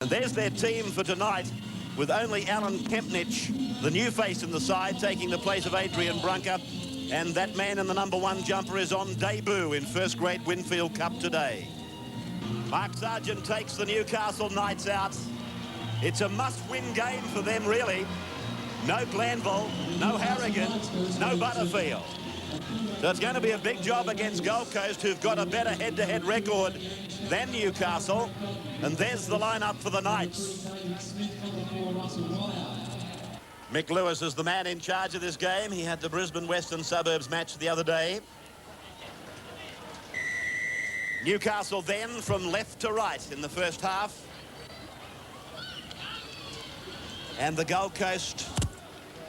And there's their team for tonight, with only Alan Kempnich, the new face in the side, taking the place of Adrian Brunker. And that man in the #1 jumper is on debut in first-grade Winfield Cup today. Mark Sargent takes the Newcastle Knights out. It's a must-win game for them, really. No Glanville, no Harrigan, no Butterfield. So it's going to be a big job against Gold Coast, who've got a better head-to-head record than Newcastle. And there's the lineup for the Knights. Mick Lewis is the man in charge of this game. He had the Brisbane Western Suburbs match the other day. Newcastle then from left to right in the first half. And the Gold Coast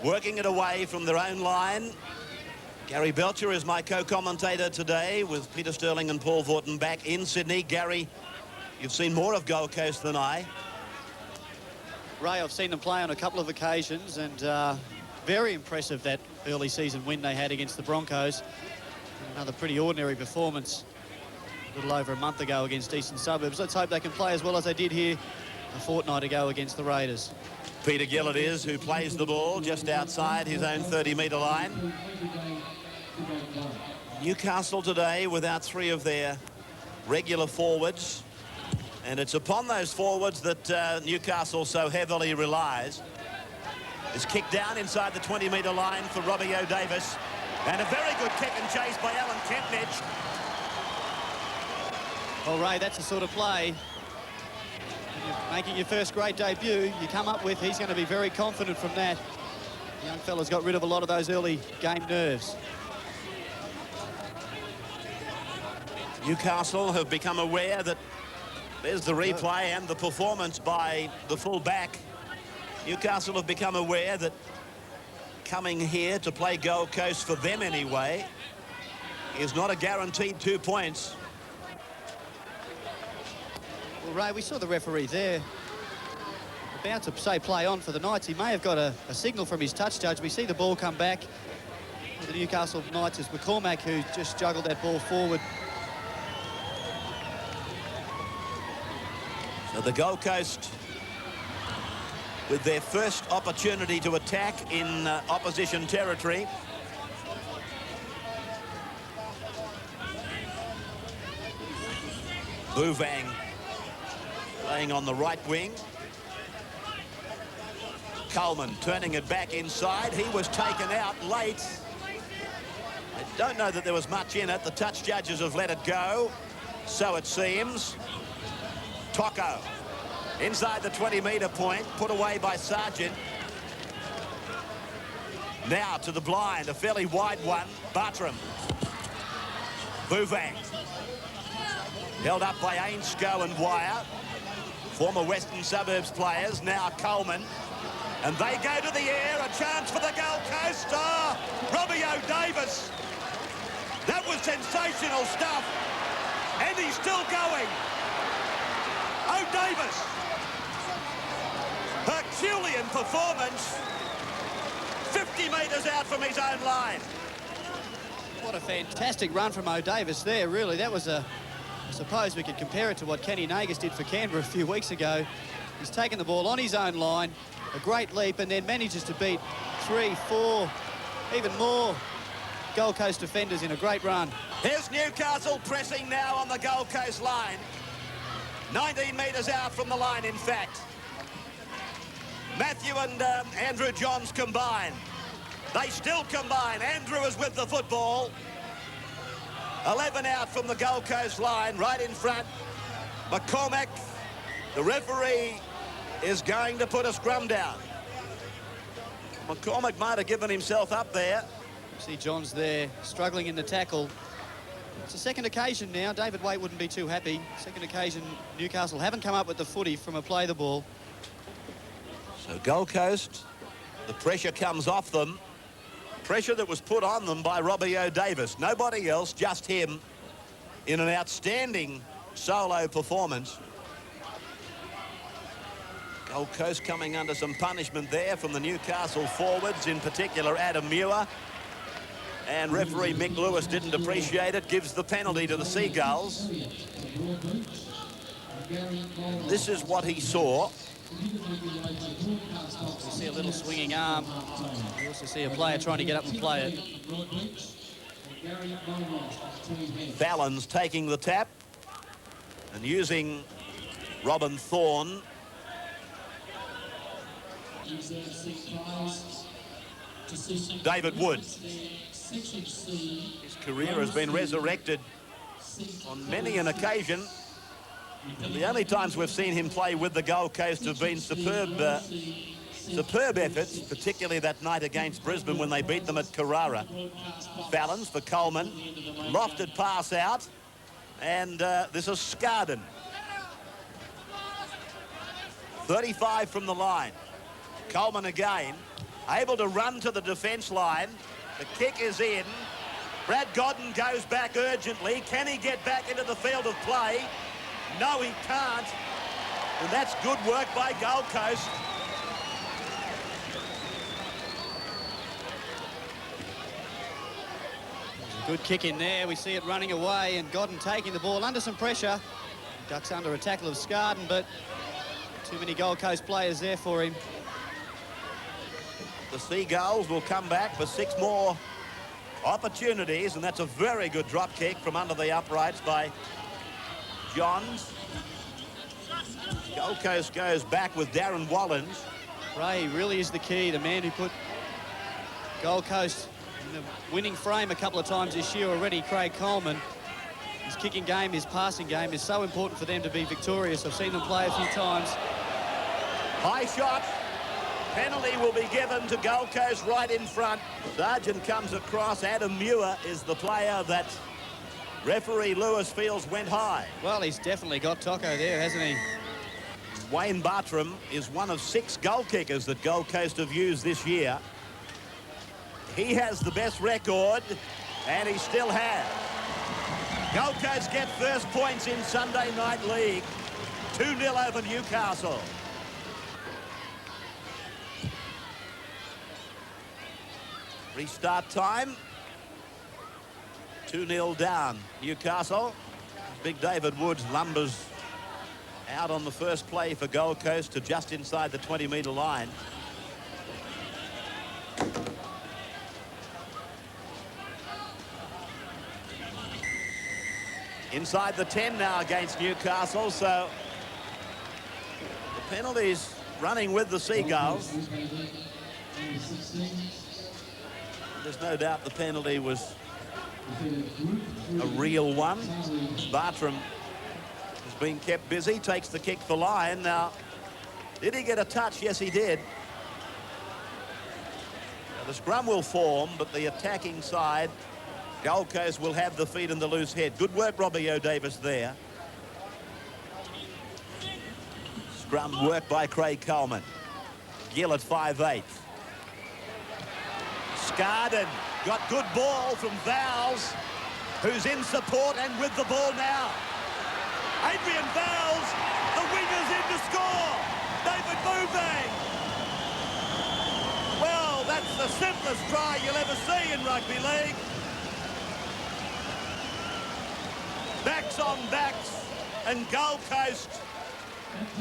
working it away from their own line. Gary Belcher is my co-commentator today, with Peter Sterling and Paul Vaughton back in Sydney. Gary, you've seen more of Gold Coast than I. Ray, I've seen them play on a couple of occasions, and very impressive that early season win they had against the Broncos. Another pretty ordinary performance a little over a month ago against Eastern Suburbs. Let's hope they can play as well as they did here a fortnight ago against the Raiders. Peter Gill it is who plays the ball just outside his own 30-metre line. Newcastle today without 3 of their regular forwards. And it's upon those forwards that Newcastle so heavily relies. It's kicked down inside the 20-metre line for Robbie O'Davis. And a very good kick and chase by Alan Kempnich. Well, Ray, that's the sort of play, when you're making your first grade debut, you come up with. He's going to be very confident from that. The young fella's got rid of a lot of those early game nerves. Newcastle have become aware that there's the replay and the performance by the full-back. Newcastle have become aware that coming here to play Gold Coast, for them anyway, is not a guaranteed 2 points. Well, Ray, we saw the referee there about to say play on for the Knights. He may have got a signal from his touch judge. We see the ball come back. The Newcastle Knights is McCormack, who just juggled that ball forward. So the Gold Coast, with their first opportunity to attack in opposition territory. Bouvang playing on the right wing. Coleman turning it back inside. He was taken out late. I don't know that there was much in it. The touch judges have let it go, so it seems. Tocco inside the 20-metre point, put away by Sargent. Now to the blind, a fairly wide one. Bartram. Bouvang. Held up by Ainscough and Wire. Former Western Suburbs players, now Coleman. And they go to the air, a chance for the Gold Coast. Oh, Robbie O'Davis. That was sensational stuff. And he's still going. O'Davis. Herculean performance. 50 metres out from his own line. What a fantastic run from O'Davis there, really. That was I suppose we could compare it to what Kenny Nagas did for Canberra a few weeks ago. He's taken the ball on his own line, a great leap, and then manages to beat 3, 4, even more Gold Coast defenders in a great run. Here's Newcastle pressing now on the Gold Coast line. 19 metres out from the line, in fact. Matthew and Andrew Johns combine. They still combine. Andrew is with the football. 11 out from the Gold Coast line, right in front. McCormack, the referee, is going to put a scrum down. McCormack might have given himself up there. See Johns there, struggling in the tackle. It's the second occasion now. David Waite wouldn't be too happy. Second occasion Newcastle haven't come up with the footy from a play the ball. So Gold Coast, the pressure comes off them. Pressure that was put on them by Robbie O'Davis. Nobody else, just him, in an outstanding solo performance. Gold Coast coming under some punishment there from the Newcastle forwards, in particular Adam Muir. And referee Mick Lewis didn't appreciate it, gives the penalty to the Seagulls. This is what he saw. We see a little swinging arm. We also see a player trying to get up and play it. Fallon's taking the tap and using Robin Thorne. David Wood. His career has been resurrected on many an occasion. And the only times we've seen him play with the Gold Coast have been superb efforts, particularly that night against Brisbane when they beat them at Carrara. Fallon's for Coleman. Lofted pass out. And this is Scarden. 35 from the line. Coleman again. Able to run to the defence line. The kick is in. Brad Godden goes back urgently. Can he get back into the field of play? No, he can't. And that's good work by Gold Coast. Good kick in there. We see it running away and Godden taking the ball under some pressure. Ducks under a tackle of Scarden, but too many Gold Coast players there for him. The Seagulls will come back for 6 more opportunities, and that's a very good drop kick from under the uprights by Johns. Gold Coast goes back with Darren Wallens. Ray really is the key, the man who put Gold Coast in the winning frame a couple of times this year already, Craig Coleman. His kicking game, his passing game is so important for them to be victorious. I've seen them play a few times. High shot. Penalty will be given to Gold Coast right in front. Sargent comes across. Adam Muir is the player that referee Lewis feels went high. Well, he's definitely got Tocco there, hasn't he? Wayne Bartram is one of 6 goal kickers that Gold Coast have used this year. He has the best record, and he still has. Gold Coast get first points in Sunday Night League. 2-0 over Newcastle. Restart time. 2-0 down, Newcastle. Big David Woods lumbers out on the first play for Gold Coast to just inside the 20-metre line. Inside the 10 now against Newcastle, so the penalties running with the Seagulls. There's no doubt the penalty was a real one. Bartram has been kept busy, takes the kick for line. Now, did he get a touch? Yes, he did. Now, the scrum will form, but the attacking side, Gold Coast, will have the feet and the loose head. Good work, Robbie O'Davis there. Scrum work by Craig Coleman. Gill at 5'8". Scarden got good ball from Vowles, who's in support and with the ball now. Adrian Vowles, the winger's in to score. David Bouvang. Well, that's the simplest try you'll ever see in rugby league. Backs on backs, and Gold Coast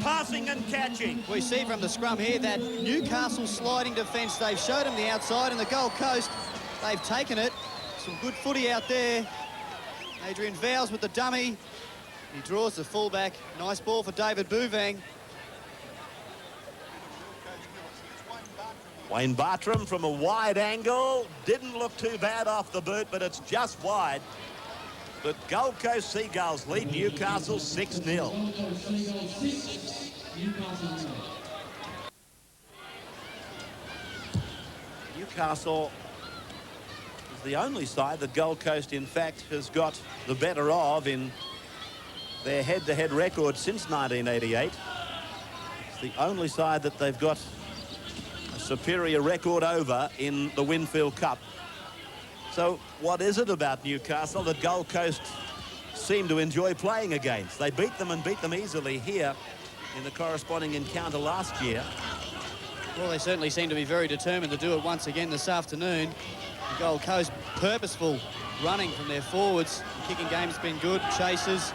passing and catching. We see from the scrum here that Newcastle sliding defence, they've showed him the outside, and the Gold Coast, they've taken it. Some good footy out there. Adrian Vowles with the dummy. He draws the fullback. Nice ball for David Bouvang. Wayne Bartram from a wide angle. Didn't look too bad off the boot, but it's just wide. But Gold Coast Seagulls lead Newcastle 6-0. Newcastle is the only side that Gold Coast, in fact, has got the better of in their head-to-head record since 1988. It's the only side that they've got a superior record over in the Winfield Cup. So what is it about Newcastle that Gold Coast seem to enjoy playing against? They beat them and beat them easily here in the corresponding encounter last year. Well, they certainly seem to be very determined to do it once again this afternoon. The Gold Coast purposeful running from their forwards. The kicking game's been good. Chasers.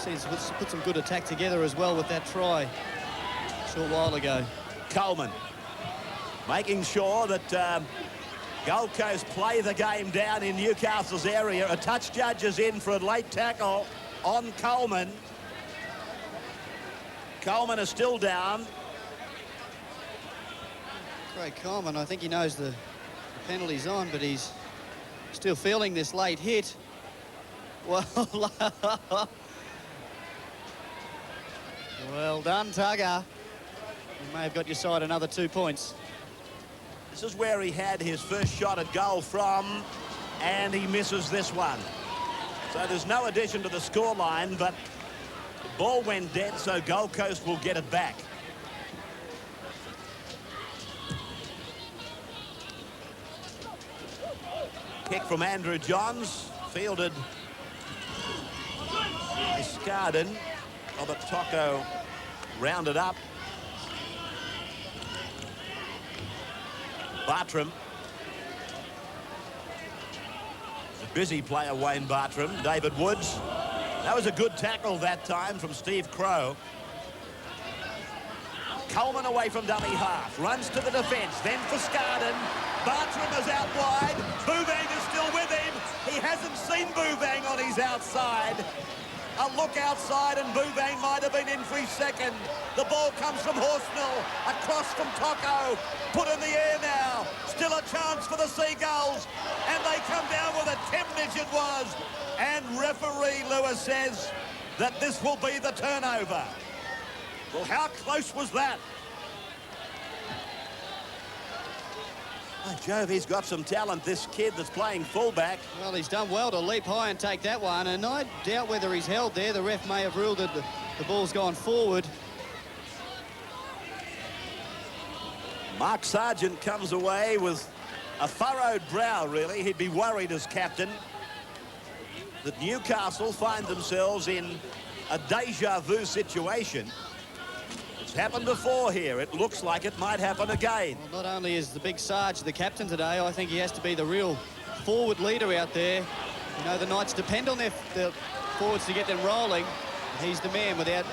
He's put some good attack together as well with that try a short while ago. Coleman making sure that Gold Coast play the game down in Newcastle's area. A touch judge is in for a late tackle on Coleman. Coleman is still down. Craig Coleman, I think he knows the penalty's on, but he's still feeling this late hit. Well, well done, Tugger. You may have got your side another 2 points. This is where he had his first shot at goal from, and he misses this one. So there's no addition to the scoreline, but the ball went dead, so Gold Coast will get it back. Kick from Andrew Johns, fielded by Scarden. Robert Tocco rounded up. Bartram. A busy player, Wayne Bartram. David Woods. That was a good tackle that time from Steve Crow. Coleman away from dummy half. Runs to the defence. Then for Scarden. Bartram is out wide. Bouvang is still with him. He hasn't seen Bouvang on his outside. A look outside and Bouvang might have been in for his second. The ball comes from Horsnell. Across from Tocco. Put in the air now. Still a chance for the Seagulls. And they come down with a Kempnich it was. And referee Lewis says that this will be the turnover. Well, how close was that? Oh, Jove, he's got some talent, this kid that's playing fullback. Well, he's done well to leap high and take that one, and I doubt whether he's held there. The ref may have ruled that the ball's gone forward. Mark Sargent comes away with a furrowed brow, really. He'd be worried as captain that Newcastle find themselves in a deja vu situation. It's happened before here. It looks like it might happen again. Well, not only is the big Sarge the captain today, I think he has to be the real forward leader out there. You know, the Knights depend on their forwards to get them rolling. He's the man without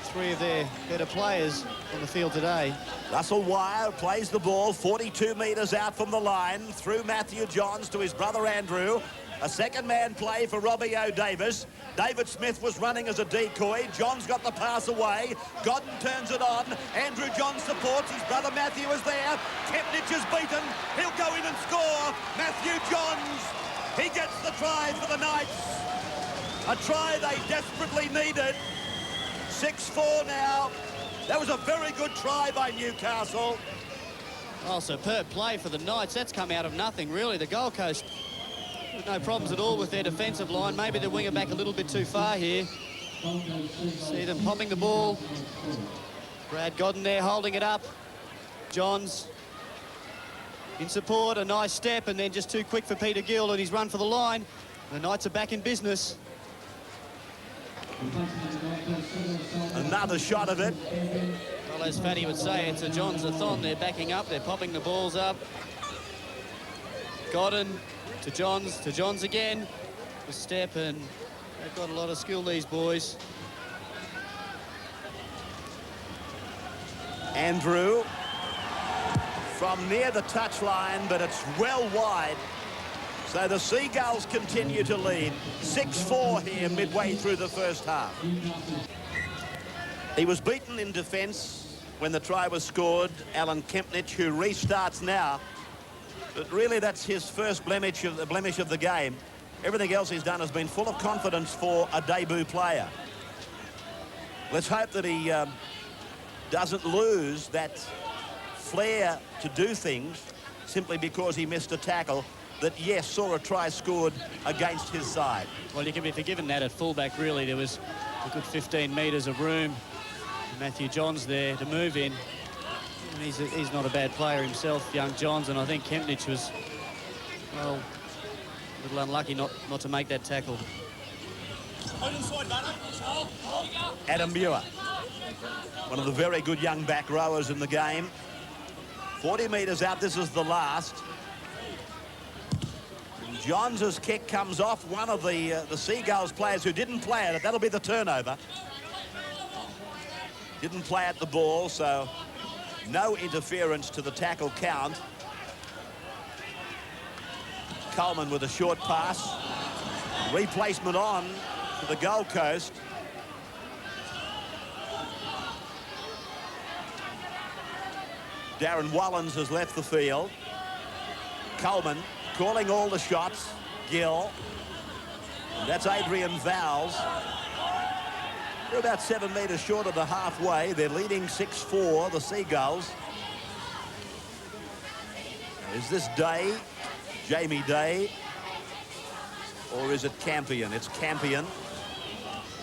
3 of their better players on the field today. Russell Wire plays the ball 42 metres out from the line through Matthew Johns to his brother Andrew. A second man play for Robbie O'Davis. David Smith was running as a decoy. Johns got the pass away. Godden turns it on. Andrew Johns supports. His brother Matthew is there. Kempnich is beaten. He'll go in and score. Matthew Johns. He gets the try for the Knights. A try they desperately needed. 6-4 now. That was a very good try by Newcastle. Oh, superb play for the Knights. That's come out of nothing, really. The Gold Coast, no problems at all with their defensive line. Maybe the winger back a little bit too far here. See them popping the ball. Brad Godden there holding it up. Johns in support, a nice step, and then just too quick for Peter Gill and his run for the line. The Knights are back in business. Another shot of it. Well, as Fatty would say, it's a Johns-a-thon. They're backing up, they're popping the balls up. Godden to Johns again. A step, and they've got a lot of skill, these boys. Andrew from near the touchline, but it's well wide. So the Seagulls continue to lead. 6-4 here midway through the first half. He was beaten in defence when the try was scored. Alan Kempnich, who restarts now. But really, that's his first blemish of the game. Everything else he's done has been full of confidence for a debut player. Let's hope that he doesn't lose that flair to do things simply because he missed a tackle that, yes, saw a try scored against his side. Well, you can be forgiven that at fullback, really. There was a good 15 metres of room. Matthew Johns there to move in. And he's not a bad player himself, young Johns, and I think Kempnich was, well, a little unlucky not to make that tackle. Adam Muir, one of the very good young back rowers in the game. 40 metres out, this is the last. Johns' kick comes off one of the Seagulls players who didn't play at it. That'll be the turnover. Didn't play at the ball, so no interference to the tackle count. Coleman with a short pass. Replacement on to the Gold Coast. Darren Wallens has left the field. Coleman calling all the shots. Gill. And that's Adrian Vowles. They're about 7 metres short of the halfway. They're leading 6-4, the Seagulls. Is this Day, Jamie Day, or is it Campion? It's Campion.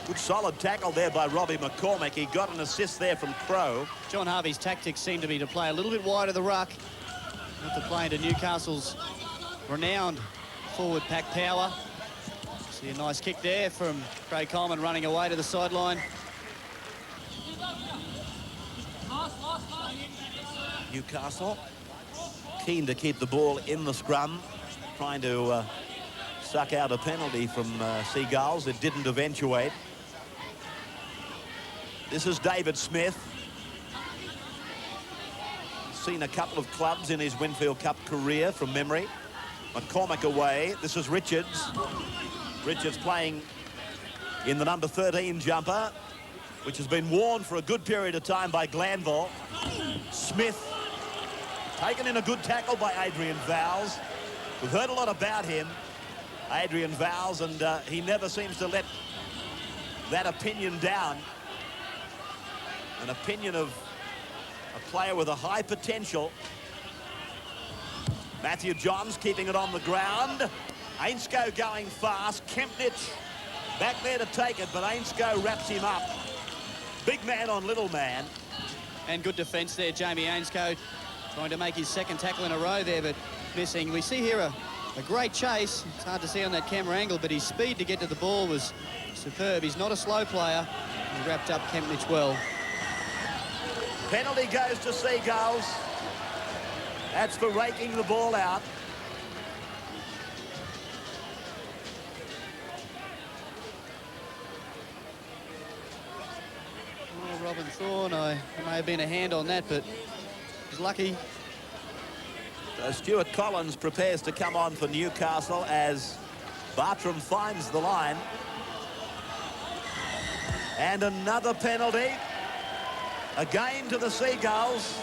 Good solid tackle there by Robbie McCormick. He got an assist there from Crow. John Harvey's tactics seem to be to play a little bit wide of the ruck, not to play into Newcastle's renowned forward pack power. See a nice kick there from Craig Coleman running away to the sideline. Newcastle keen to keep the ball in the scrum, trying to suck out a penalty from Seagulls. It didn't eventuate. This is David Smith. Seen a couple of clubs in his Winfield Cup career from memory. McCormick away. This is Richards. Richards playing in the number 13 jumper, which has been worn for a good period of time by Glanville. Smith taken in a good tackle by Adrian Vowles. We've heard a lot about him, Adrian Vowles, and he never seems to let that opinion down. An opinion of a player with a high potential. Matthew Johns keeping it on the ground. Ainscough going fast. Kempnich back there to take it, but Ainscough wraps him up. Big man on little man. And good defence there, Jamie Ainscough, trying to make his second tackle in a row there, but missing. We see here a great chase. It's hard to see on that camera angle, but his speed to get to the ball was superb. He's not a slow player. He wrapped up Kempnich well. Penalty goes to Seagulls. That's for raking the ball out. Oh, Robin Thorne, there may have been a hand on that, but he's lucky. So Stuart Collins prepares to come on for Newcastle as Bartram finds the line. And another penalty. Again to the Seagulls.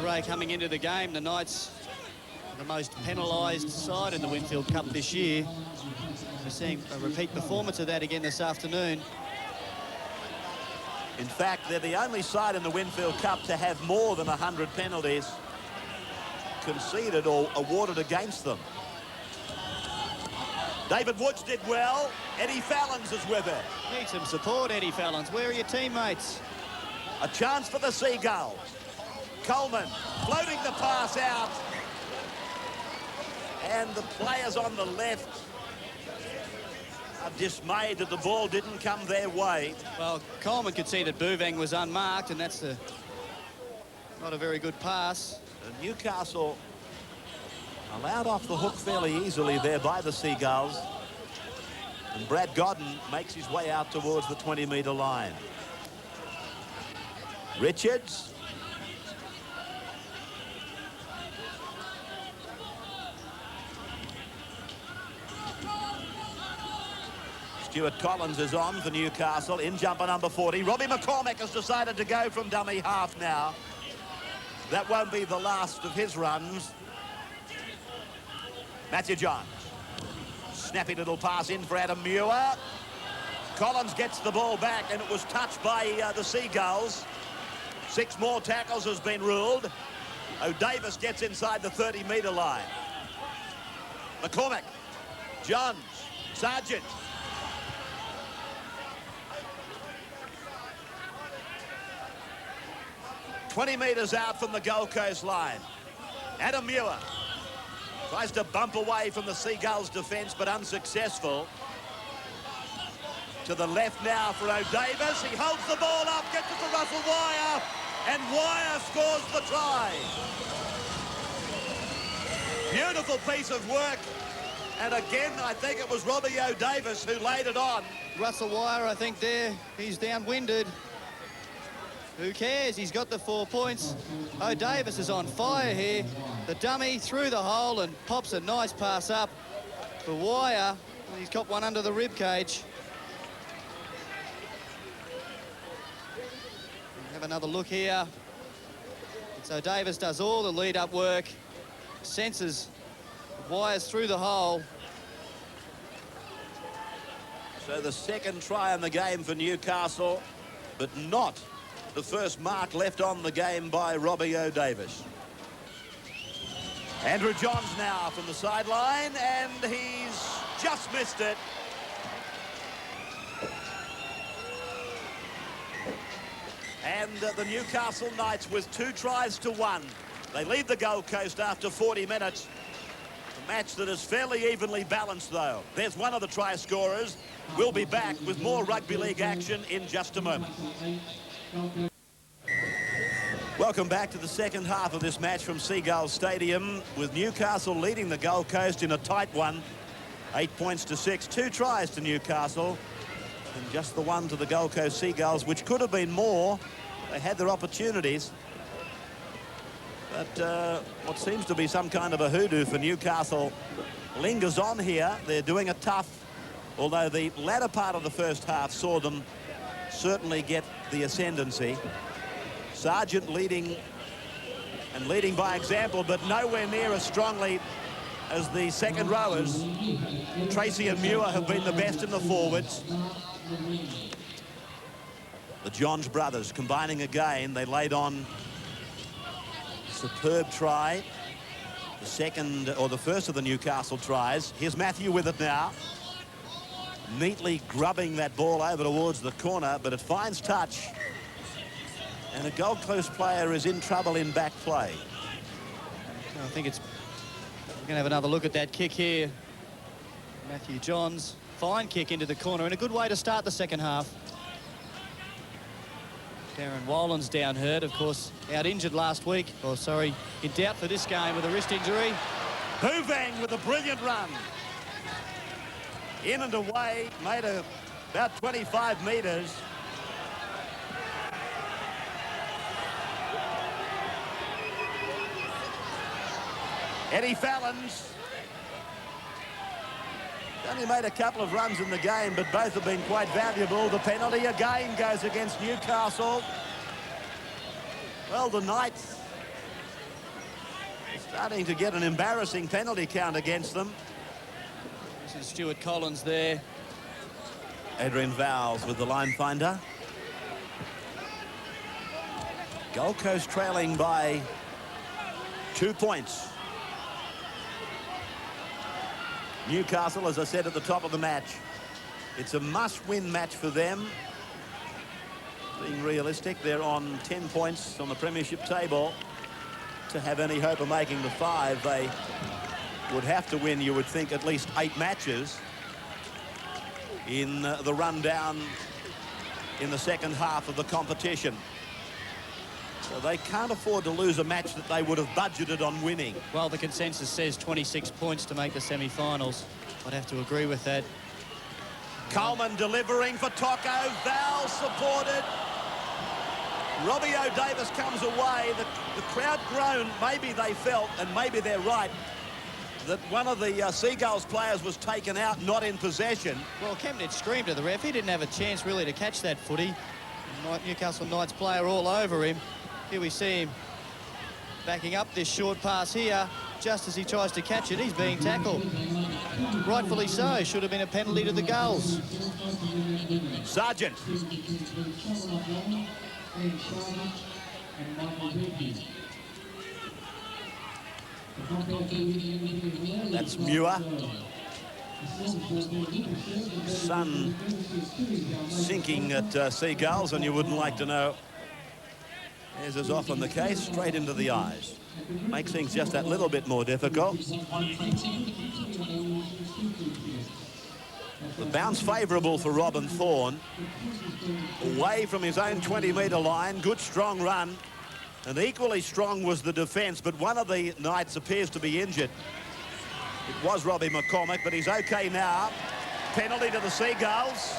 Ray coming into the game. The Knights are the most penalised side in the Winfield Cup this year. We're seeing a repeat performance of that again this afternoon. In fact, they're the only side in the Winfield Cup to have more than 100 penalties conceded or awarded against them. David Woods did well. Eddie Fallons is with it. Need some support, Eddie Fallons. Where are your teammates? A chance for the Seagulls. Coleman floating the pass out. And the players on the left are dismayed that the ball didn't come their way. Well, Coleman could see that Bouvang was unmarked, and that's not a very good pass. And Newcastle allowed off the hook fairly easily there by the Seagulls. And Brad Godden makes his way out towards the 20-metre line. Richards. Stuart Collins is on for Newcastle in jumper number 40. Robbie McCormick has decided to go from dummy half now. That won't be the last of his runs. Matthew Johns. Snappy little pass in for Adam Muir. Collins gets the ball back, and it was touched by the Seagulls. 6 more tackles has been ruled. O'Davis gets inside the 30-metre line. McCormick. Johns. Sargent. "20 metres out from the Gold Coast line. Adam Muir tries to bump away from the Seagulls defence, but unsuccessful. To the left now for O'Davis. He holds the ball up, gets it to Russell Wire, and Wire scores the try. Beautiful piece of work. And again, I think it was Robbie O'Davis who laid it on. Russell Wire, I think there, he's downwinded. Who cares? He's got the 4 points. O'Davis is on fire here. The dummy through the hole and pops a nice pass up for Wire. He's got one under the rib cage. Have another look here. So O'Davis does all the lead-up work, senses Wires through the hole. So the second try in the game for Newcastle, but not the first mark left on the game by Robbie O'Davis. Andrew Johns now from the sideline, and he's just missed it. And the Newcastle Knights with 2 tries to 1. They lead the Gold Coast after 40 minutes. A match that is fairly evenly balanced, though. There's one of the try scorers. We'll be back with more rugby league action in just a moment. Welcome back to the second half of this match from Seagulls Stadium, with Newcastle leading the Gold Coast in a tight one. 8 points to 6. 2 tries to Newcastle, and just the one to the Gold Coast Seagulls, which could have been more. They had their opportunities. But what seems to be some kind of a hoodoo for Newcastle lingers on here. They're doing it tough, although the latter part of the first half saw them certainly get the ascendancy. Sargent leading by example, but nowhere near as strongly as the second rowers. Tracy and Muir have been the best in the forwards. The Johns brothers combining again. They laid on a superb try. The second, or the first of the Newcastle tries. Here's Matthew with it now. Neatly grubbing that ball over towards the corner, but it finds touch. And a Gold Coast player is in trouble in back play. I think it's... We're going to have another look at that kick here. Matthew Johns, fine kick into the corner, and a good way to start the second half. Darren Wallen's down hurt, of course, out injured last week. Oh, sorry, in doubt for this game with a wrist injury. Hoovang with a brilliant run. In and away, made about 25 metres. Eddie Fallon's only made a couple of runs in the game, but both have been quite valuable. The penalty again goes against Newcastle. Well, the Knights are starting to get an embarrassing penalty count against them. This is Stuart Collins there. Adrian Vowles with the line finder. Gold Coast trailing by 2 points. Newcastle, as I said at the top of the match, it's a must-win match for them. Being realistic, they're on 10 points on the premiership table. To have any hope of making the 5, they would have to win, you would think, at least 8 matches in the rundown in the second half of the competition. So they can't afford to lose a match that they would have budgeted on winning. Well, the consensus says 26 points to make the semi-finals. I'd have to agree with that. Coleman delivering for Tocco. Val supported. Robbie O'Davis comes away. The crowd groaned. Maybe they felt, and maybe they're right, that one of the Seagulls players was taken out, not in possession. Well, Kempnich screamed at the ref. He didn't have a chance really to catch that footy. Newcastle Knights player all over him. Here we see him backing up this short pass here. Just as he tries to catch it, he's being tackled. Rightfully so. Should have been a penalty to the Gulls. Sargent. That's Muir. Sun sinking at Seagulls, and you wouldn't like to know, as is often the case, straight into the eyes. Makes things just that little bit more difficult. The bounce favourable for Robin Thorne. Away from his own 20-metre line. Good strong run. And equally strong was the defence, but one of the Knights appears to be injured. It was Robbie McCormick, but he's okay now. Penalty to the Seagulls.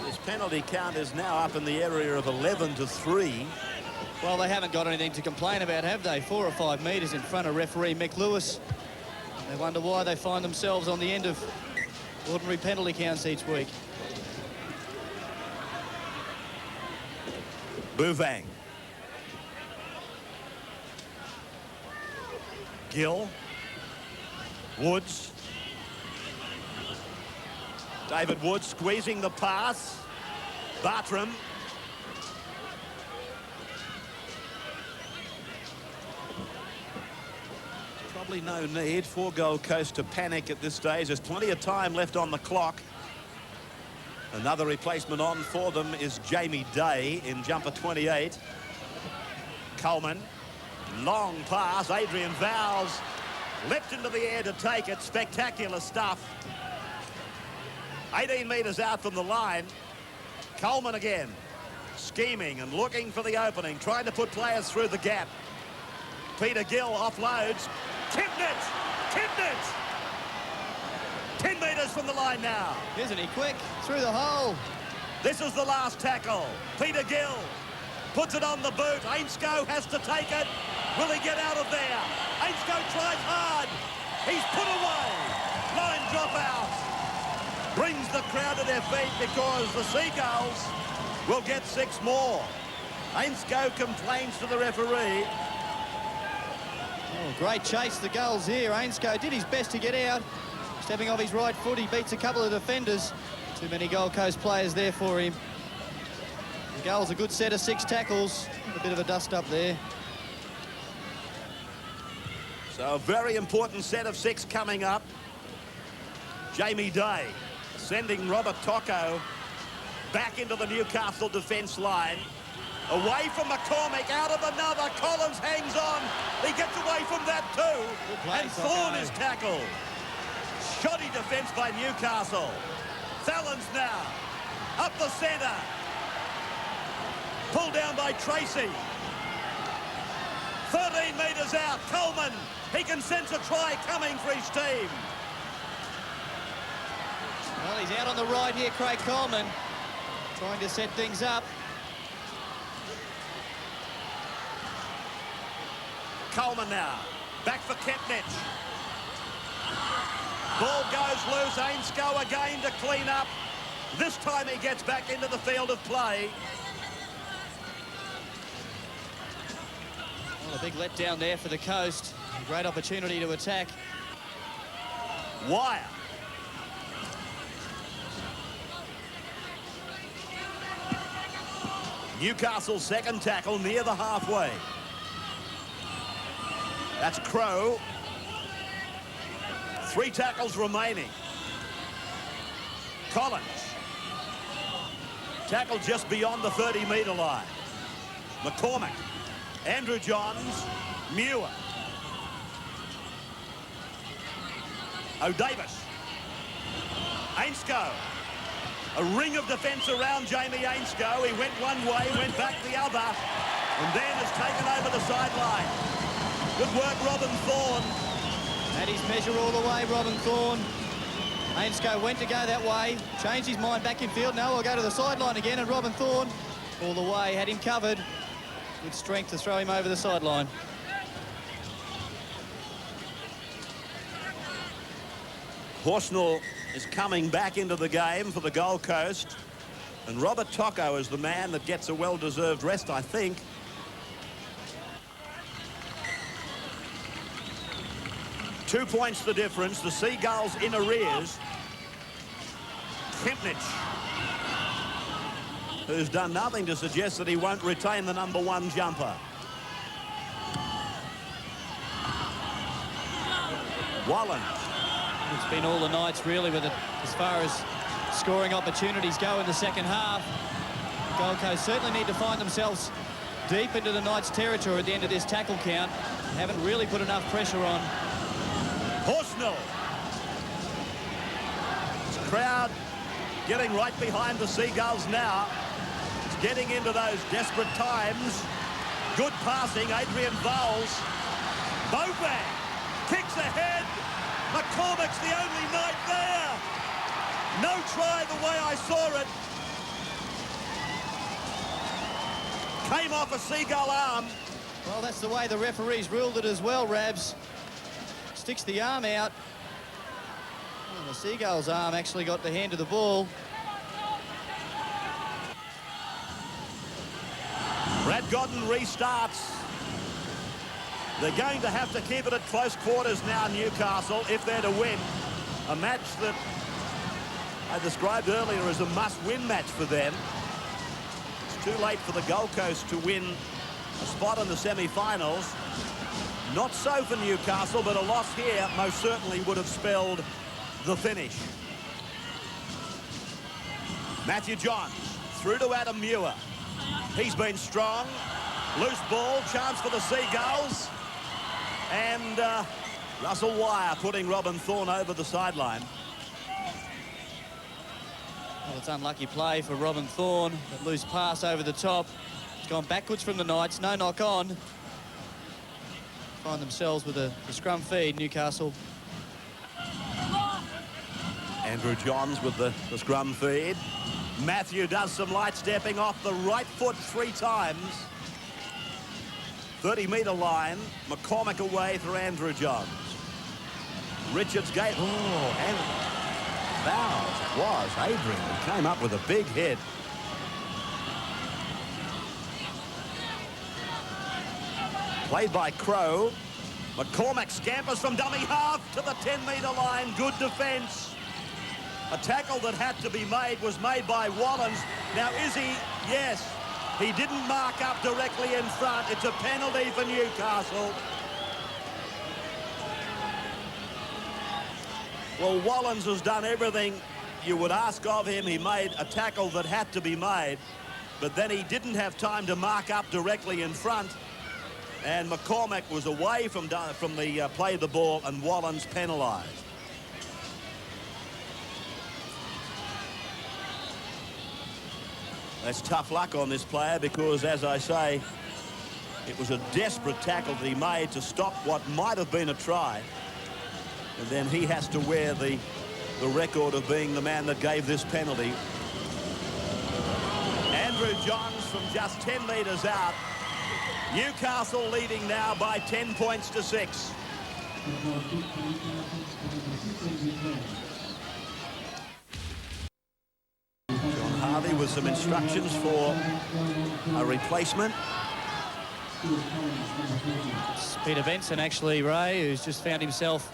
His penalty count is now up in the area of 11-3. Well, they haven't got anything to complain about, have they? 4 or 5 metres in front of referee Mick Lewis. They wonder why they find themselves on the end of ordinary penalty counts each week. Bouvang. Gill. Woods. David Woods squeezing the pass. Bartram. Probably no need for Gold Coast to panic at this stage. There's plenty of time left on the clock. Another replacement on for them is Jamie Day in jumper 28. Coleman. Long pass. Adrian Vowles leapt into the air to take it. Spectacular stuff. 18 metres out from the line. Coleman again. Scheming and looking for the opening. Trying to put players through the gap. Peter Gill offloads. Kipnett! Kipnett! 10 metres from the line now. Isn't he quick? Through the hole. This is the last tackle. Peter Gill puts it on the boot. Ainscough has to take it. Will he get out of there? Ainscough tries hard. He's put away. Line drop out. Brings the crowd to their feet because the Seagulls will get 6 more. Ainscough complains to the referee. Oh, great chase, the Gulls here. Ainscough did his best to get out. Stepping off his right foot, he beats a couple of defenders. Too many Gold Coast players there for him. The Gulls a good set of 6 tackles. A bit of a dust-up there. So a very important set of 6 coming up. Jamie Day sending Robert Tocco back into the Newcastle defence line. Away from McCormick, out of another. Collins hangs on. He gets away from that too. And Thorne is tackled. Shoddy defence by Newcastle. Thallons now. Up the centre. Pulled down by Tracy. 13 metres out. Coleman. He can sense a try coming for his team. Well, he's out on the right here, Craig Coleman. Trying to set things up. Coleman now. Back for Kepnich. Ball goes loose. Ainscough again to clean up. This time he gets back into the field of play. Well, a big letdown there for the Coast. A great opportunity to attack. Wire. Newcastle's second tackle near the halfway. That's Crow. 3 tackles remaining. Collins. Tackle just beyond the 30-metre line. McCormick. Andrew Johns. Muir. O'Davis. Ainscough. A ring of defence around Jamie Ainscough. He went one way, went back the other, and then has taken over the sideline. Good work, Robin Thorne. Had his measure all the way, Robin Thorne. Ainscough went to go that way, changed his mind back in field. Now we'll go to the sideline again, and Robin Thorne all the way, had him covered. Good strength to throw him over the sideline. Horsnell is coming back into the game for the Gold Coast, and Robert Tocco is the man that gets a well-deserved rest, I think. Two points the difference. The Seagulls in arrears. Kempnich, who's done nothing to suggest that he won't retain the #1 jumper. Wallen. It's been all the Knights really with it as far as scoring opportunities go in the second half. Gold Coast certainly need to find themselves deep into the Knights' territory at the end of this tackle count. Haven't really put enough pressure on. Horsnell. Crowd getting right behind the Seagulls now. getting into those desperate times. Good passing, Adrian Vowles. Bobang kicks ahead. McCormack's the only Knight there. No try the way I saw it. Came off a Seagull arm. Well, that's the way the referees ruled it as well, Rabs. Sticks the arm out. Well, the Seagull's arm actually got the hand of the ball. Brad Godden restarts. They're going to have to keep it at close quarters now, Newcastle, if they're to win. A match that I described earlier as a must-win match for them. It's too late for the Gold Coast to win a spot in the semi-finals. Not so for Newcastle, but a loss here most certainly would have spelled the finish. Matthew Johns through to Adam Muir. He's been strong. Loose ball, chance for the Seagulls. And Russell Wire putting Robin Thorne over the sideline. Well, it's unlucky play for Robin Thorne. That loose pass over the top. It's gone backwards from the Knights. No knock on. Find themselves with a scrum feed, Newcastle. Andrew Johns with the scrum feed. Matthew does some light stepping off the right foot 3 times. 30-metre line. McCormack away through Andrew Johns. Richards gate. Oh, and Bowles it was. Adrian came up with a big hit. Played by Crow. McCormack scampers from dummy half to the 10-metre line. Good defence. A tackle that had to be made was made by Wallens. Now, is he? Yes. He didn't mark up directly in front. It's a penalty for Newcastle. Well, Wallens has done everything you would ask of him. He made a tackle that had to be made, but then he didn't have time to mark up directly in front. And McCormack was away from the play of the ball, and Wallens penalised. That's tough luck on this player because, as I say, it was a desperate tackle that he made to stop what might have been a try. And then he has to wear the record of being the man that gave this penalty. Andrew Johns from just 10 metres out. Newcastle leading now by 10 points to 6. Harvey with some instructions for a replacement. It's Peter Benson, actually, Ray, who's just found himself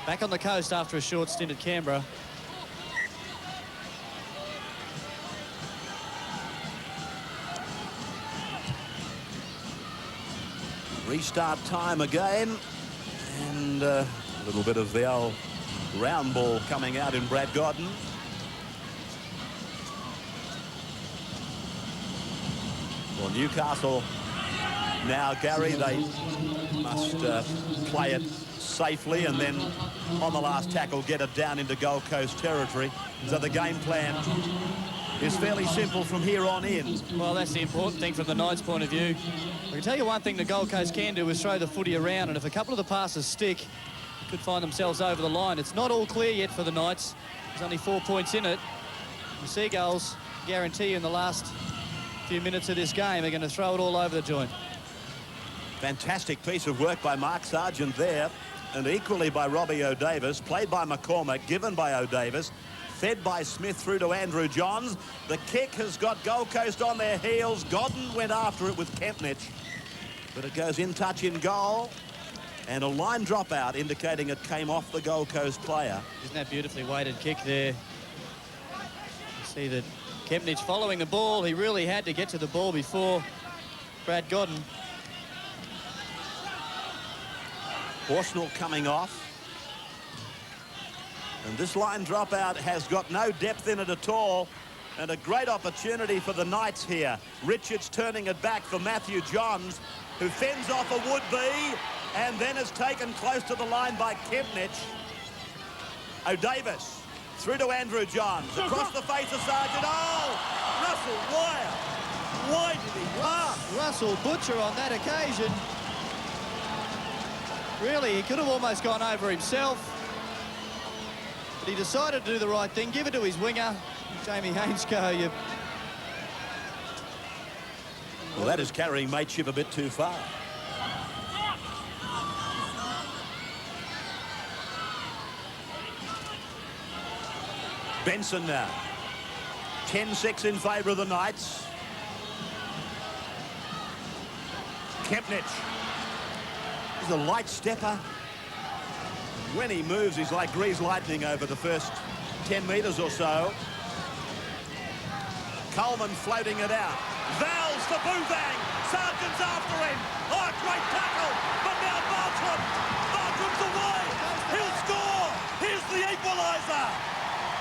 back on the coast after a short stint at Canberra. Restart time again, and a little bit of the old round ball coming out in Brad Godden. Well, Newcastle now, Gary, they must play it safely and then on the last tackle get it down into Gold Coast territory. So the game plan is fairly simple from here on in. Well, that's the important thing from the Knights' point of view. I can tell you one thing the Gold Coast can do is throw the footy around, and if a couple of the passes stick, they could find themselves over the line. It's not all clear yet for the Knights. There's only 4 points in it. The Seagulls, guarantee you in the last few minutes of this game, are going to throw it all over the joint. Fantastic piece of work by Mark Sargent there, and equally by Robbie O'Davis, played by McCormack, given by O'Davis, fed by Smith through to Andrew Johns. The kick has got Gold Coast on their heels. Godden went after it with Kempnich, but it goes in touch in goal, and a line dropout indicating it came off the Gold Coast player. Isn't that beautifully weighted kick there? You see that Kempnich following the ball. He really had to get to the ball before Brad Godden. Horsnell coming off. And this line dropout has got no depth in it at all. And a great opportunity for the Knights here. Richards turning it back for Matthew Johns, who fends off a would-be and then is taken close to the line by Kempnich. O'Davis through to Andrew Johns. Across the face of Sargent. Oh! Russell Wire Why did he pass? Russell Butcher on that occasion. Really, he could have almost gone over himself. But he decided to do the right thing, give it to his winger, Jamie Hainscough. Well, that is carrying mateship a bit too far. Benson now. 10-6 in favour of the Knights. Kempnich. He's a light stepper. When he moves, he's like greased lightning over the first 10 metres or so. Coleman floating it out. Valves for Bouvang. Sargent's after him. Oh, great tackle. But now Bartram. Bartram's away. He'll score. Here's the equaliser.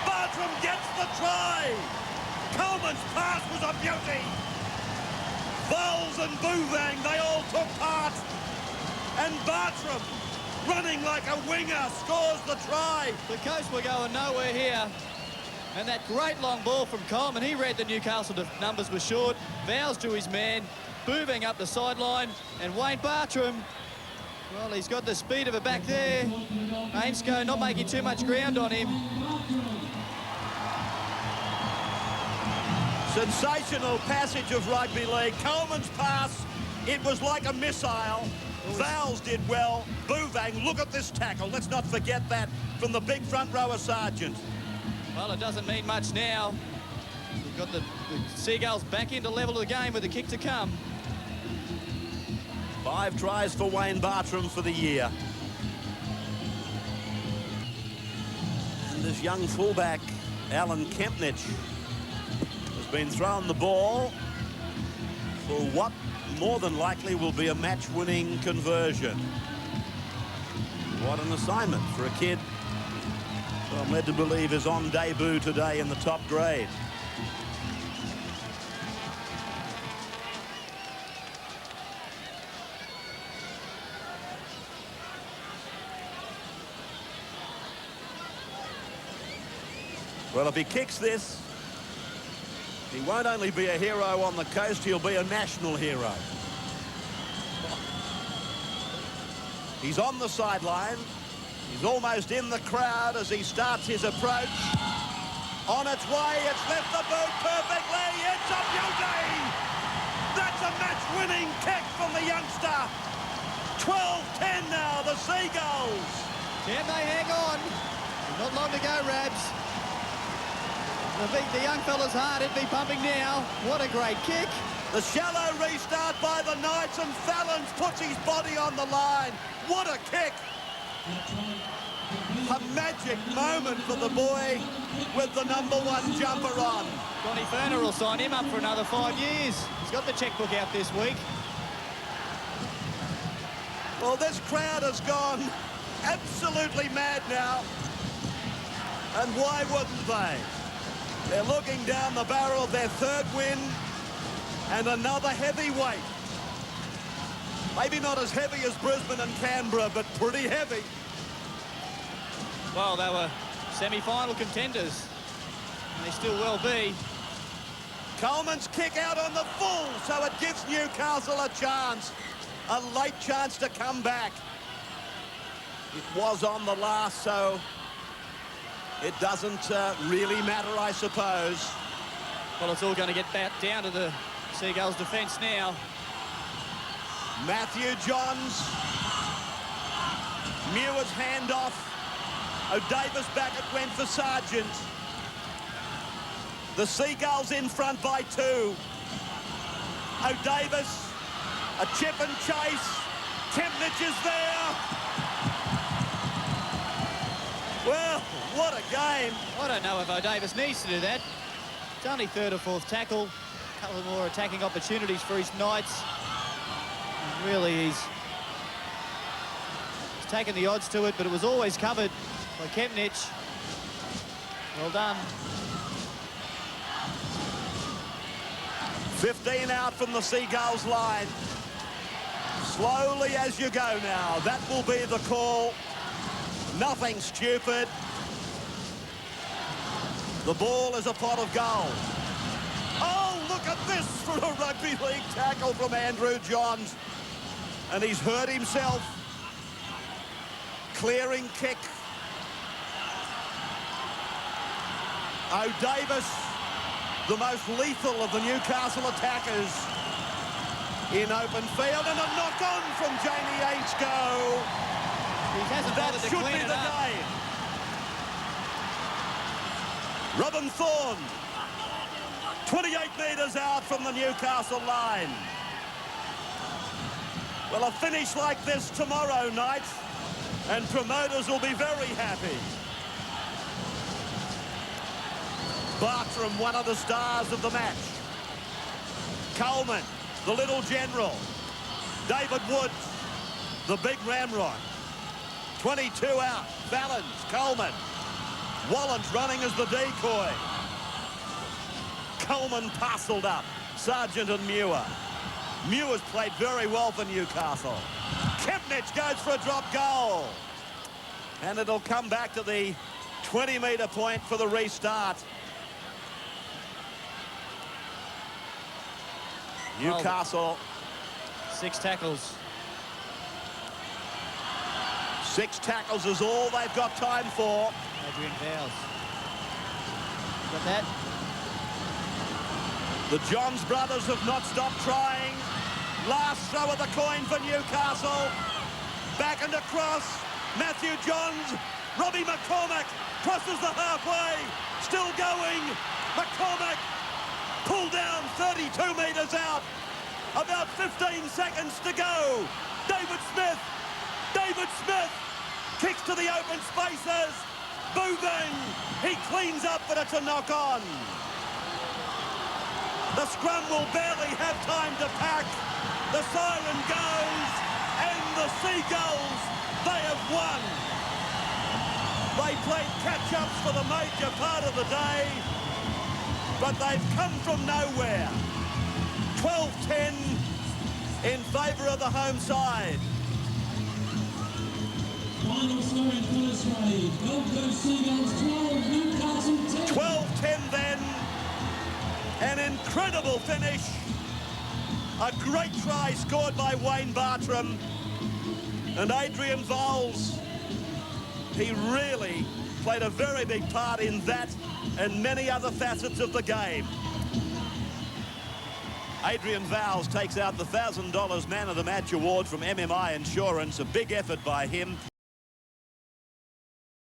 Bartram gets the try. Coleman's pass was a beauty. Valves and Bouvang, they all took part. And Bartram, running like a winger, scores the try. The Coast were going nowhere here. And that great long ball from Coleman, he read the Newcastle numbers were short. Vows to his man, Bouvang up the sideline. And Wayne Bartram, well, he's got the speed of it back there. Hainscough not making too much ground on him. Sensational passage of rugby league. Coleman's pass, it was like a missile. Vowles did well. Bouvang, look at this tackle. Let's not forget that from the big front rower Sargent. Well, it doesn't mean much now. We've got the Seagulls back into level of the game with the kick to come. 5 tries for Wayne Bartram for the year. And this young fullback, Alan Kempnich, has been thrown the ball for what more than likely will be a match-winning conversion. What an assignment for a kid who I'm led to believe is on debut today in the top grade. Well, if he kicks this, he won't only be a hero on the Coast, he'll be a national hero. He's on the sideline. He's almost in the crowd as he starts his approach. On its way, it's left the boot perfectly. It's a beauty! That's a match-winning kick from the youngster. 12-10 now, the Seagulls. Can they hang on? Not long to go, Rabs. The young fella's heart, it'd be pumping now. What a great kick. The shallow restart by the Knights, and Fallons puts his body on the line. What a kick. A magic moment for the boy with the #1 jumper on. Johnny Ferner will sign him up for another 5 years. He's got the checkbook out this week. Well, this crowd has gone absolutely mad now. And why wouldn't they? They're looking down the barrel of their 3rd win and another heavyweight. Maybe not as heavy as Brisbane and Canberra, but pretty heavy. Well, they were semi-final contenders, and they still will be. Coleman's kick out on the full, so it gives Newcastle a chance. A late chance to come back. It was on the last, so it doesn't really matter, I suppose. Well, it's all going to get back down to the Seagulls' defence now. Matthew Johns. Muir's handoff. O'Davis back it went for Sargent. The Seagulls in front by 2. O'Davis, a chip and chase. Kempnich is there. Well, what a game. I don't know if O'Davis needs to do that. It's only 3rd or 4th tackle. A couple more attacking opportunities for his Knights. And really, he's taken the odds to it, but it was always covered by Kempnich. Well done. 15 out from the Seagulls line. Slowly as you go now. That will be the call. Nothing stupid. The ball is a pot of gold. Oh, look at this for a rugby league tackle from Andrew Johns. And he's hurt himself. Clearing kick. O'Davis, the most lethal of the Newcastle attackers, in open field, and a knock-on from Jamie Ainscough. He hasn't bothered to Should clean be it the up. game. Robin Thorne, 28 metres out from the Newcastle line. Well, a finish like this tomorrow night, and promoters will be very happy. Bartram, one of the stars of the match. Coleman, the little general. David Woods, the big ramrod. 22 out. Valens, Coleman. Wallant running as the decoy. Coleman parcelled up. Sargent and Muir. Muir's played very well for Newcastle. Kempnich goes for a drop goal. And it'll come back to the 20-metre point for the restart. Newcastle. 6 tackles. 6 tackles is all they've got time for. Adrian Vowles. Got that? The Johns brothers have not stopped trying. Last throw of the coin for Newcastle. Back and across. Matthew Johns. Robbie McCormack crosses the halfway. Still going. McCormack pulled down 32 metres out. About 15 seconds to go. David Smith kicks to the open spaces. Boobing. He cleans up, but it's a knock-on. The scrum will barely have time to pack. The siren goes, and the Seagulls, they have won. They played catch-ups for the major part of the day, but they've come from nowhere. 12-10 in favour of the home side. Final score in first grade. Gold Coast Seagulls 12, Newcastle 10. 12-10 then. An incredible finish. A great try scored by Wayne Bartram. And Adrian Vowles, he really played a very big part in that and many other facets of the game. Adrian Vowles takes out the $1,000 Man of the Match award from MMI Insurance. A big effort by him.